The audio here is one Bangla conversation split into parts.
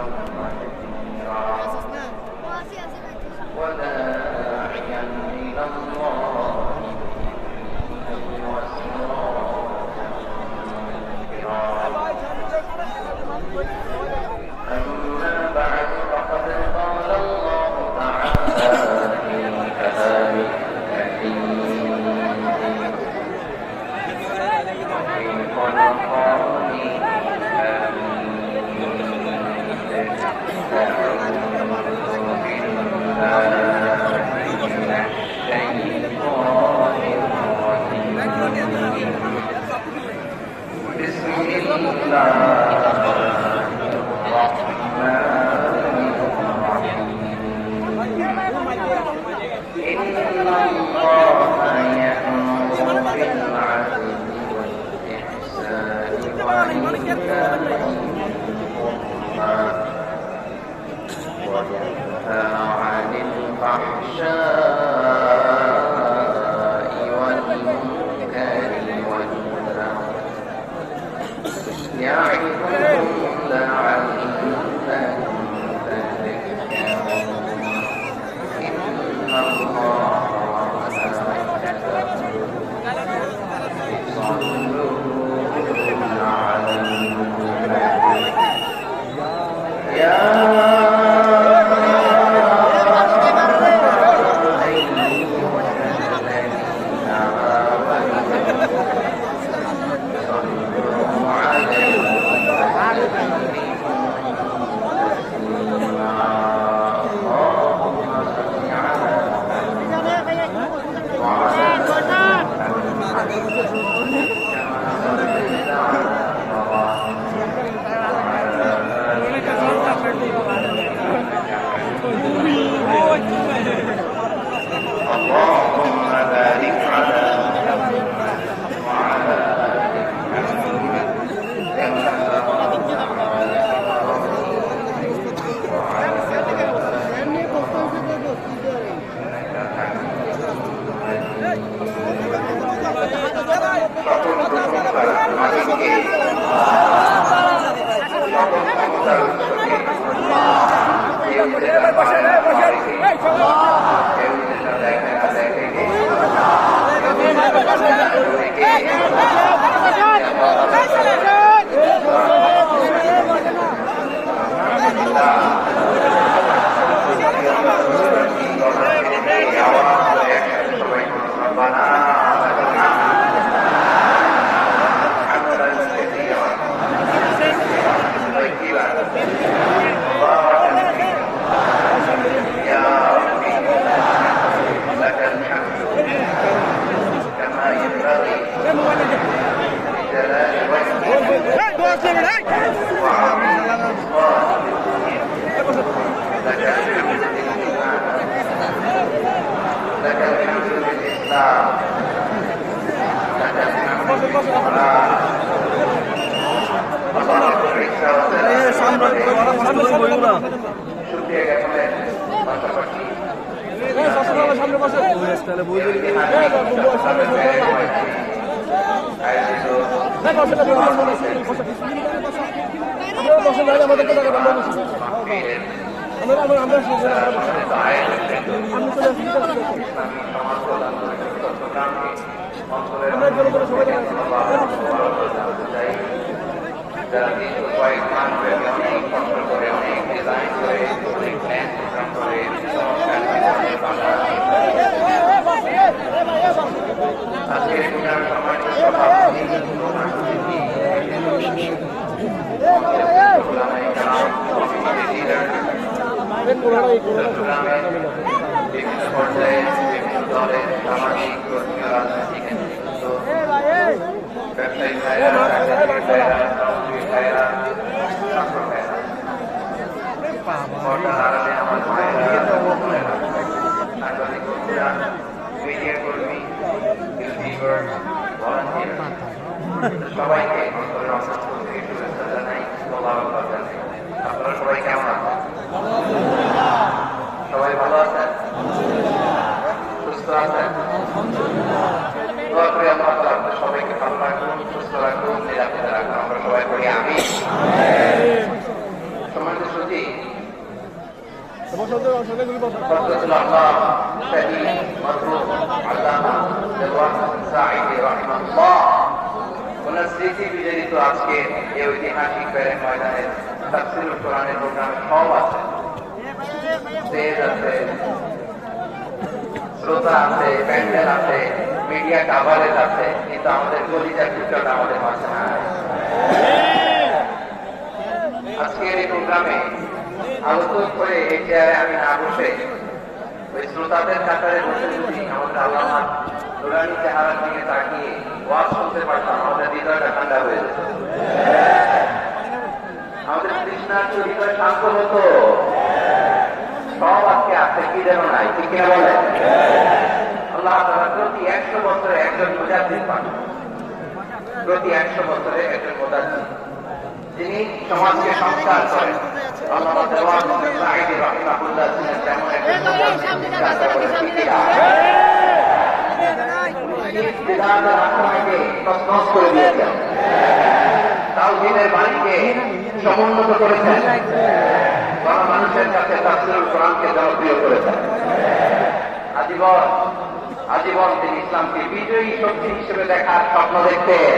يوما كبيرا وداعيا إلى الله بإذنه وسراجا منيرا أما بعد فقد قال الله تعالى في كلامه الحكيم وفي قرآنه بسم الله الرحمن الرحيم إن الله يأمر بالعدل والإحسان وإيتاء ذي القربى وينهى عن الفحشاء والمنكر والبغي يعظكم لعلكم تذكرون إن الله وملائكته يصلون على النبي يا اللهم بارك على محمد وعلى آل محمد كما باركت على إبراهيم وعلى آل إبراهيم إنك حميد সবাইকে আপনারা সবাই কেমন আছেন? সবাই ভালো আছেন? সুস্থ আছেন? সবাইকে ভালো রাখুন, সুস্থ রাখুন, নিরাপদে রাখুন। আমরা সবাই বলি আমিন। সম্মানিত সুধী, মুফতি ফজলুল্লাহ শহীদ মরহুম আল্লামা দেওয়ান সাঈদী রাহিমাহুল্লাহ ওনার স্মৃতি বিজড়িত আজকে এই ঐতিহাসিক প্যারেড ময়দানের তাফসীরুল কোরআনের প্রোগ্রামে সব আছে, স্টেজ আছে, শ্রোতা আছে, প্যান্ডেল আছে, মিডিয়া কাভারেজ আছে, কিন্তু আমাদের কলিজার টুকরাটা আমাদের মাঝে নাই। আজকের এই প্রোগ্রামে আলোচনা করে এই চেয়ারে আমি না বসে ওই শ্রোতাদের কাতারে বসে যদি আমাদের আল্লামা নুরানী চেহারার দিকে তাকিয়ে ওয়াজ শুনতে পারতাম, আমাদের হৃদয়টা ঠান্ডা হয়ে যেত, আমাদের তৃষ্ণার হৃদয় শান্ত হতো। সব আজকে আছে, কি যেন নাই, ঠিক কিনা বলে? আল্লাহ তাআলা প্রতি 100 বছরে একজন মুজাদ্দিদ পান, প্রতি 100 বছরে একজন মুজাদ্দিদ, যিনি সমাজকে সংস্কার করেন। আল্লামা দেওয়ান সাঈদী রাহিমাহুল্লাহ ছিলেন তেমন একজন মুজাদ্দিদ। বিধানের আত্মাকে তছনছ করে দিয়েছেন, তাওহীদের বাণীকে সমুন্নত করেছেন, মানুষের কাছে তাফসীরুল কোরআনকে জনপ্রিয় করেছেন। আজীবন তিনি ইসলামকে বিজয়ী শক্তি হিসেবে দেখার স্বপ্ন দেখতেন।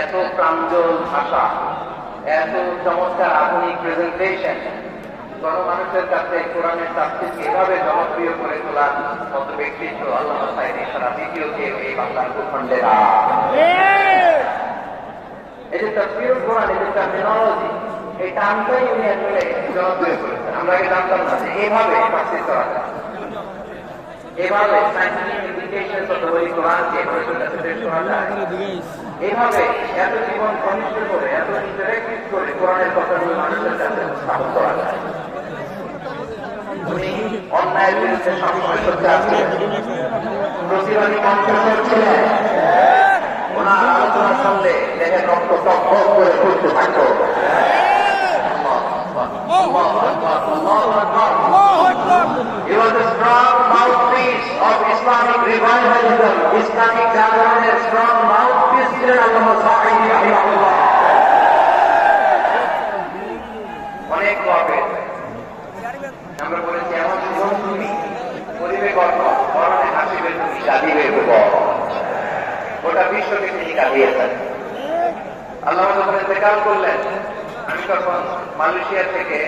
এত প্রাঞ্জল ভাষা, এত চমৎকার আধুনিক প্রেজেন্টেশন, মানুষের কাছে কোরআনের তাফসীরকে এভাবে জনপ্রিয় করে তোলার মতো ব্যক্তিত্ব আল্লামা সাঈদী ছাড়া দ্বিতীয় কেউ এই বাংলার ভূখণ্ডে না। এই যে তাফসীরুল কোরআন, এই যে টার্মিনোলজি, এই টার্মটাই উনি আসলে জনপ্রিয় করেছেন। আমরা আগে জানতাম না যে এইভাবে তাফসীর করা যায়, এভাবে scientific implications of the Holi কোরআনকে মানুষের কাছে পেশ করা যায়, এভাবে এত জীবন ঘনিষ্ঠ করে, এত ইন্টারেক্টিভ করে কোরআনের কথাগুলো মানুষের কাছে স্থাপন করা যায়। উনি অন্যায়ের বিরুদ্ধে সবসময় সোচ্চার ছিলেন, প্রতিবাদী কণ্ঠস্বর ছিলেন। ওনার আলোচনা শুনলে দেখে রক্ত টকবক করে পড়তে থাকতো। He was a strong mouthpiece of Islamic revivalism, Islamic জাগরণের strong mouthpiece ছিলেন আল্লামা সাঈদী রাহিমাহুল্লাহ। অনেক গল্পে আমরা বলেছি, এমন জীবন তুমি করিবে গর্ব, মরণে হাসিবে তুমি, কাঁদিবে গর্ব। গোটা বিশ্বকে তিনি কাঁদিয়েছেন। আল্লাহ যখন ইন্তেকাল করলেন, আমি তখন মালয়েশিয়া থেকে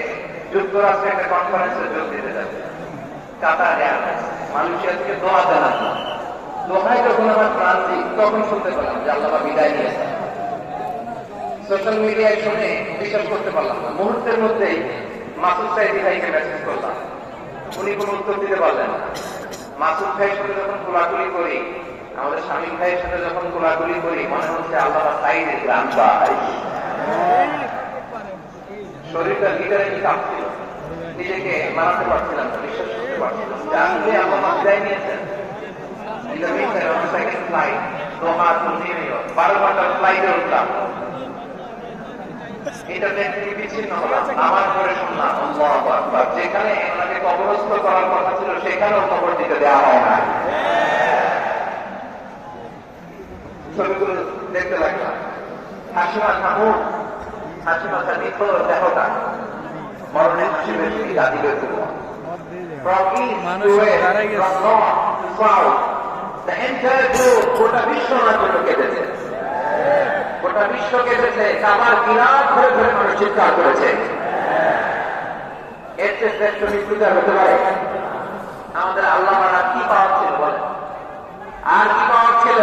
যুক্তরাষ্ট্রে একটা কনফারেন্সে যোগ দিতে যাচ্ছি, কাতার এয়ারলাইন্স। মালয়েশিয়া থেকে দোয়া জানাচ্ছিলাম, দোহায় যখন আমার প্রান্তি, তখন শুনতে পেলাম যে আল্লাহ বিদায় নিয়েছেন। সোশ্যাল মিডিয়ায় শুনে বিশ্বাস করতে পারলাম না। মুহূর্তের মধ্যেই মাসুদ সাঈদী ভাইকে মেসেজ করলাম, উনি কোনো উত্তর দিতে পারলেন না। মাসুদ ভাইয়ের সাথে যখন কোলাকুলি করি, আমাদের শামীম ভাইয়ের সাথে যখন কোলাকুলি করি, মনে হচ্ছে আল্লাহ সাঈদী গ্রাম ভাই। শরীরটা ভিতরে কি কাঁপছিল, নিজেকে মানাতে পারছিলাম না, বিশ্বাস করতে পারছিলাম যে আসলে আল্লাহ বিদায় নিয়েছেন। 12 ঘন্টার ফ্লাইটে উঠলাম, ইন্টারনেট থেকে বিচ্ছিন্ন হলাম, আমার পরে শুনলাম আল্লাহু আকবার, যেখানে ওনাকে কবরস্থ করার কথা ছিল সেখানেও কবর দিতে দেওয়া হয় না। ছবিগুলো দেখতে লাগলাম, হাসিমা ঠাকুর, হাসিমা নিখোঁজ দেহটা, মরণে হাসিবে তুমি, কাঁদিবে তুমি। From east to west, from north to south, the entire globe, গোটা বিশ্ব ওনার জন্য কেঁদেছে, গোটা বিশ্ব কেঁদেছে। কাবার কিনার ধরে ধরে মানুষ চিৎকার করেছে। এর চেয়ে শ্রেষ্ঠ মৃত্যুটা হতে পারে? আমাদের আল্লামারা কি পাওয়ার ছিল বলেন? আর কি পাওয়ার ছিল?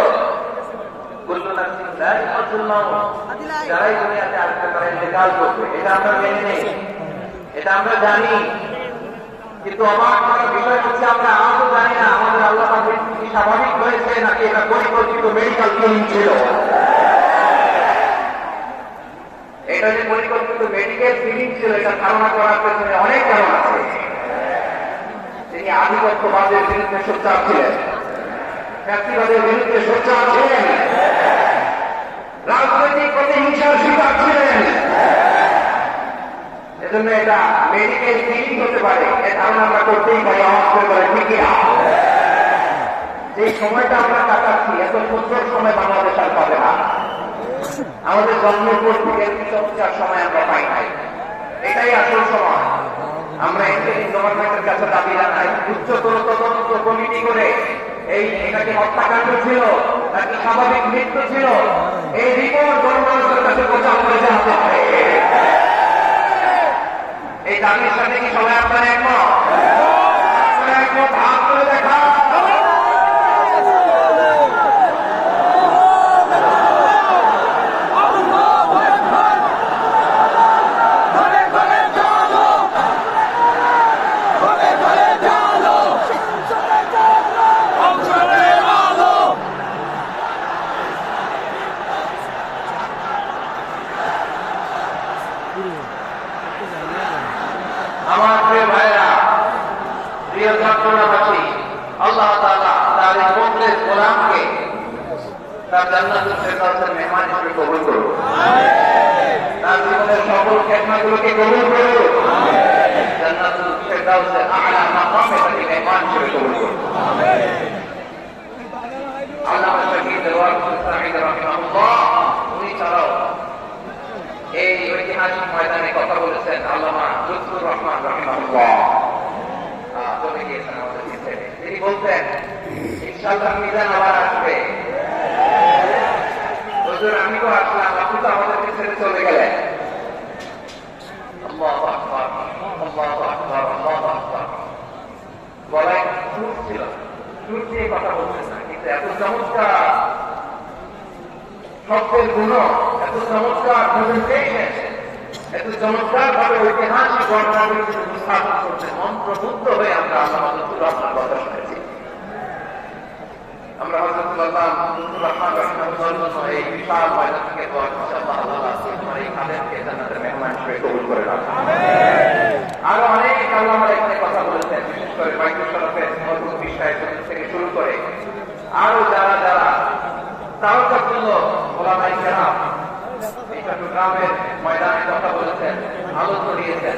যারাই দুনিয়াতে আসতে পারে ইন্তেকাল করবে, এটা আমরা মেনে নেই, এটা আমরা জানি। কিন্তু অবাক করার বিষয় হচ্ছে, আমরা আজও জানি না আমাদের আল্লাহ কি স্বাভাবিক হয়েছে নাকি এটা পরিকল্পিত মেডিকেল ক্লিনিক ছিল। এটা যে পরিকল্পিত মেডিকেল ক্লিনিক ছিল, এটা ধারণা করার পেছনে অনেক কারণ আছে। তিনি আধিপত্যবাদের বিরুদ্ধে সোচ্চার ছিলেন, ব্যক্তিবাদের বিরুদ্ধে সোচ্চার ছিলেন, রাজনৈতিক প্রতিহিংসার শিকার ছিলেন। এজন্য এটা মেডিকেল ক্লিনিক হতে পারে, এ ধারণা আমরা করতেই পারি। আওয়াজ করে বলে ঠিকই না। যে সময়টা আমরা কাটাচ্ছি, এত সুন্দর সময় বাংলাদেশ আর পাবে না। আমাদের জন্মের পর থেকে চর্চার সময় আমরা পাই নাই। এটাই আসল সময়। আমরা ইন্টারিম গভর্নমেন্টের কাছে দাবি জানাই, উচ্চতর তদন্ত কমিটি করে এটা কি হত্যাকাণ্ড ছিল নাকি স্বাভাবিক মৃত্যু ছিল, এই রিপোর্ট গণমানুষের কাছে প্রচার করে জানাতে হবে। এই দাবির সাথে কি সবাই আপনারা একমত? একমত, হাত করে দেখা। আমার প্রিয় ভাইরা, প্রিয় চট্টগ্রামবাসী, আল্লাহ তাআলা তার এই মুখলেস গোলামকে তার জান্নাতুল ফেরদাউসের মেহমান হিসেবে কবুল করুন। তার জীবনের সকল খেদমতগুলোকে কবুল করুন। জান্নাতুল ফেরদাউসের আলা মাকামে তাকে মেহমান হিসেবে কবুল করুন। আল্লামা শহীদ দেওয়ার সাঈদ রাহিমাহুল্লাহ উনি ছাড়াও এই ঐতিহাসিক ময়দানে কথা বলেছেন আল্লামা লুৎফুর রহমান রাহিমাহুল্লাহ, চলে গিয়েছেন আমাদের কাছে। তিনি বলতেন, ইনশাআল্লাহ মিজান আবার আসবে। হুজুর আমি তো আসলাম, আপনি তো আমাদেরকে ছেড়ে চলে গেলেন। আল্লাহু আকবার, আল্লাহু আকবার, আল্লাহু আকবার। গলায় সুর ছিল, সুর দিয়ে কথা বলছেন না, কিন্তু এত চমৎকার শব্দের গুণ, এত চমৎকার প্রেজেন্টেশন, এত চমৎকার ভাবে ঐতিহাসিক ঘটনাগুলি উপস্থাপন করছে, মন্ত্রমুগ্ধ হয়ে আমরা আল্লামা লুৎফুর রহমান কথা শুনেছি। আমরা হযরত লুৎফুর রহমান রাহিমাহুল্লাহর জন্য এই বিশাল ময়দান থেকে দোয়া করছি, আল্লাহ তাআলা আমার এই খাদেমকে জান্নাতের মেহমান হিসেবে কবুল করে রাখুন। আরো অনেক আল্লামারা এখানে কথা বলেছেন, বিশেষ করে বাইতুল শরফের মরহুম বিষয় থেকে শুরু করে আরো যারা যারা তাওকাতুল্লাহ ওলামায়ে কেরাম এই চট্টগ্রামের ময়দানে কথা বলেছেন, আলো ছড়িয়েছেন।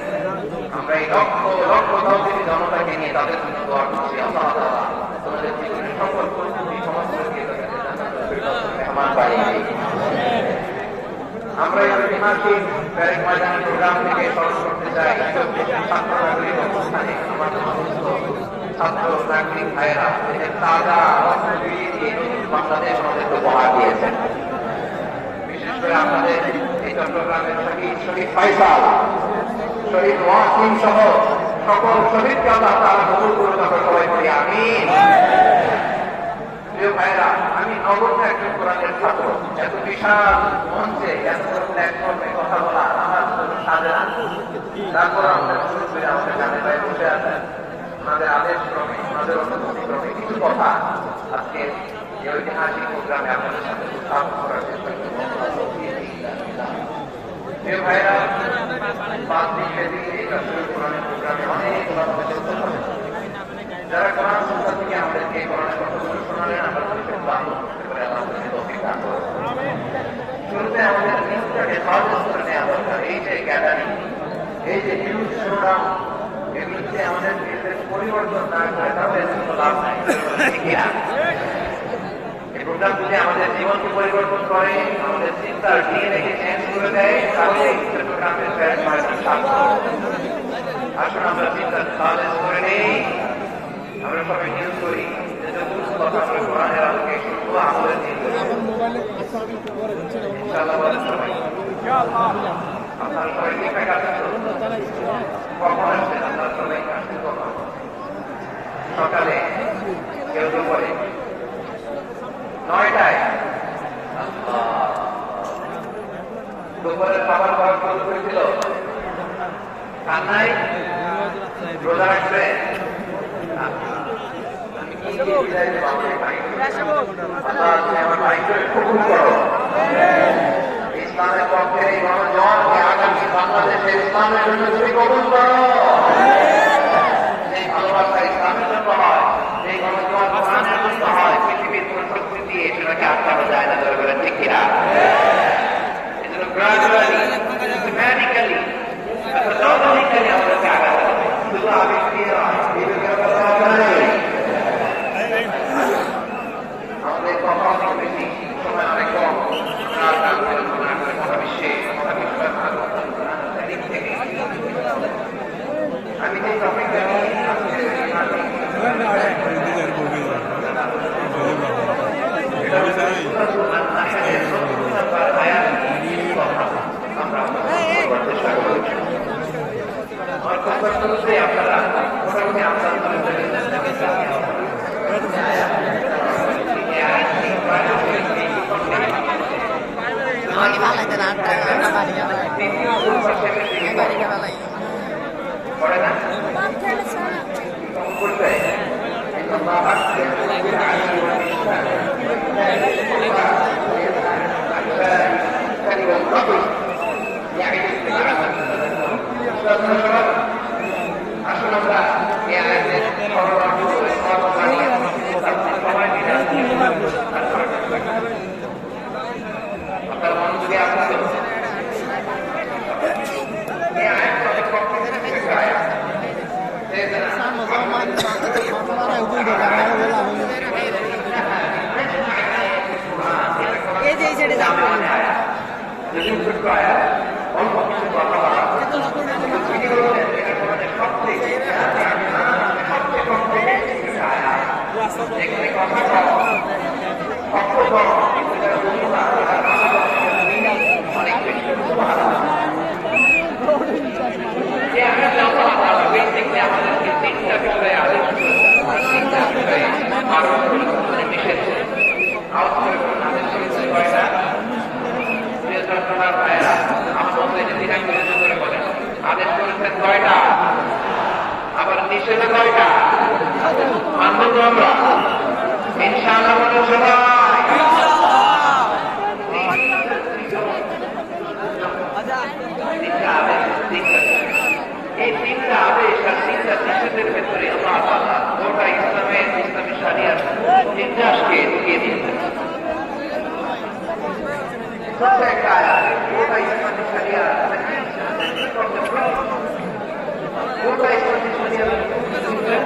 আমরা এই লক্ষ লক্ষ তাওহীদি জনতাকে নিয়ে তাদের জন্য দোয়া করছি, আল্লাহ তাআলা তোমাদের জীবনের সকল পরিস্থিতি সমস্ত দিয়ে তাদেরকে জান্নাতুল ফেরদাউসের মেহমান বানিয়ে দিন। আমরা এই ঐতিহাসিক ব্যারেক ময়দান প্রোগ্রাম থেকে স্মরণ করতে চাই ছাত্র নাগরিক অবস্থানে আমাদের সমস্ত ছাত্র নাগরিক ভাইয়েরা এদের তাজা রক্ত বিলিয়ে দিয়ে বাংলাদেশ আমাদেরকে উপহার দিয়েছেন। বিশেষ করে আমাদের এই চট্টগ্রামের শহীদ ফাইসাল, শহীদ ওয়াসিম সহ সকল শহীদকে আল্লাহ তাআলা কবুল করুন। আমরা সবাই বলি আমিন। প্রিয় ভাইরা, আমি নগণ্য একজন কোরআনের ছাত্র, এত বিশাল মঞ্চে এত প্ল্যাটফর্মে কথা বলা আমার সাজে না। তারপর আমাদের শুরু করে আমাদের গানে ভাই বসে আছেন, ওনাদের আদেশ ক্রমে, ওনাদের অনুমতি ক্রমে কিছু কথা আজকে এই ঐতিহাসিক প্রোগ্রামে আপনাদের সাথে উত্থাপন করার চেষ্টা করব। প্রিয় ভাইরা, 5 দিন ব্যাপী এই রাসূলুল কোরআনের প্রোগ্রামে অনেক যারা কোরআন সুন্নাহ থেকে আমাদেরকে কোরআনের কথাগুলো শোনালেন, আমরা শুরুতে আমাদের নিউজটাকে খালেজ করে নেওয়া দরকার। এই যে গ্যাদারিং, এই যে নিউজ শোনাম, এগুলিতে আমাদের নিজেদের পরিবর্তন না করে তাহলে কোনো লাভ নাই। এই প্রোগ্রাম যদি আমাদের জীবনকে পরিবর্তন করে, আমাদের চিন্তার ডিএনএকে চেঞ্জ করে দেয়, তাহলে চট্টগ্রামের আসুন আমরা চিন্তার খালেজ করে নেই। আমরা সবাই নিউজ করি যে যতটুকু কথা আমরা কোরআনের আলোকে শুনবো, আমাদের ইনশাআল্লাহ বলেন সবাই। আপনারা সবাই ঠিকঠাক আছেন তো? কখন আসছেন আপনারা সবাই? আসছেন কখন? সকালে, কেউ দুপুরে, 9টায়। দুপুরের খাবার খাওয়া শুরু করেছিল, কান্নাই রোজা রাখবেন। ইসলামের পক্ষে এই গণজনকে আগামী বাংলাদেশের ইসলামের জন্য তুমি কবুল করো। সেই ভালোবাসা ইসলামের জন্য হয়, সেই গণজন কোরআনের জন্য হয়। পৃথিবীর কোন শক্তি দিয়ে সেটাকে আটকানো যায় না, ধরে বলেন ঠিক কিনা? এজন্য গ্রাজুয়ালি, সিস্টেম্যাটিক্যালি, মেথোডোলজিক্যালি আমাদেরকে আগাতে হবে, শুধু আবেগ দিয়ে নয়। আমাদের কথা অনেক বেশি, সময় অনেক কম। বিশ্বে দিক থেকে শুরুতে আপনারা মোটামুটি আপনার আসলে আমরা আপনার মন যদি আপনাদের আদেশ করেছেন কয়টা, আবার নিষেধ কয়টা, মানব তো আমরা ইনশাআল্লাহ বলে সবাই এই তিনটা আদেশ আর তিনটা নিষেধের ভেতরে আল্লাহ তাআলা গোটা ইসলামী শরিয়াত নির্দেশকে ঢুকিয়ে দিয়েছেন। একটা আয়াত গোটা ইসলামী শরিয়াত গোটা ইসলামী শরিয়াত সবাই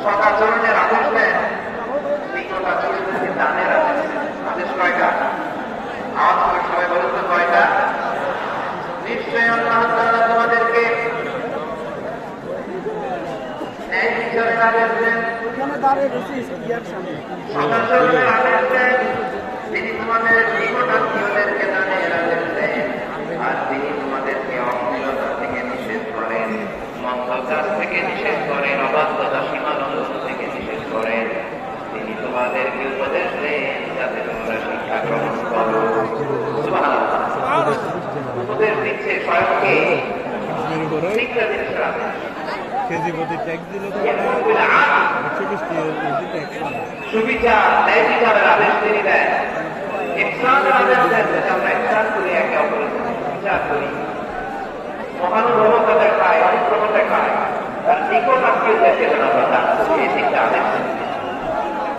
সদাচরণের আদেশ দেন, বিজ্ঞতা চরিত্রকে দানের আদেশ কয়টা? আওয়াজ করে সবাই বলুন তো কয়টা? নিশ্চয়ই আল্লাহ তাআলা তোমাদেরকে ন্যায় বিচারের আদেশ দেন, সদাচরণের আদেশ দেন, তিনি তোমাদের নিকটাত্মীয়দেরকে দানের আদেশ দেন, আর তিনি তোমাদেরকে অশ্লীলতা থেকে নিষেধ করেন, মন্দ কাজ থেকে নিষেধ করেন, অবাধ্যতা সীমালঙ্ঘন থেকে নিষেধ করেন। তিনি তোমাদেরকে উপদেশ দেন যাতে তোমরা শিক্ষা গ্রহণ করো। সুবহানাল্লাহ। উপদেশ দিচ্ছে স্বয়ংকে, শিক্ষা দিচ্ছে সুবিচার, ন্যায় বিচারের আদেশ তিনি দেন, ইহসানের আদেশ দেন, যাতে আমরা ইহসান করি, একে অপরের বিচার করি, মহানুভবতা দেখায়, অনুগ্রহ দেখায়, তার নিকট আত্মীয়দেরকে যেন আমরা দান করি, এই তিনটা আদেশ।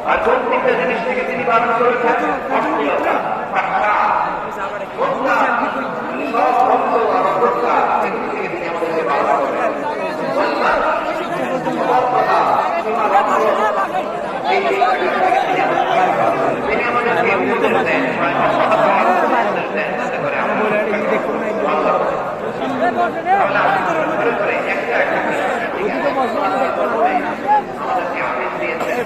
আর কোন তিনটা জিনিস থেকে তিনি বারণ করেছেন? অশ্লীলতা, ফাহশা, হত্যা, সব ভক্ত আর অহত্যা এগুলো থেকে তিনি আমাদেরকে বারণ করেন। তিনি আমাদেরকে উপদেশ দেন, যাতে করে আমরা আমাদেরকে আদেশ দিয়েছেন।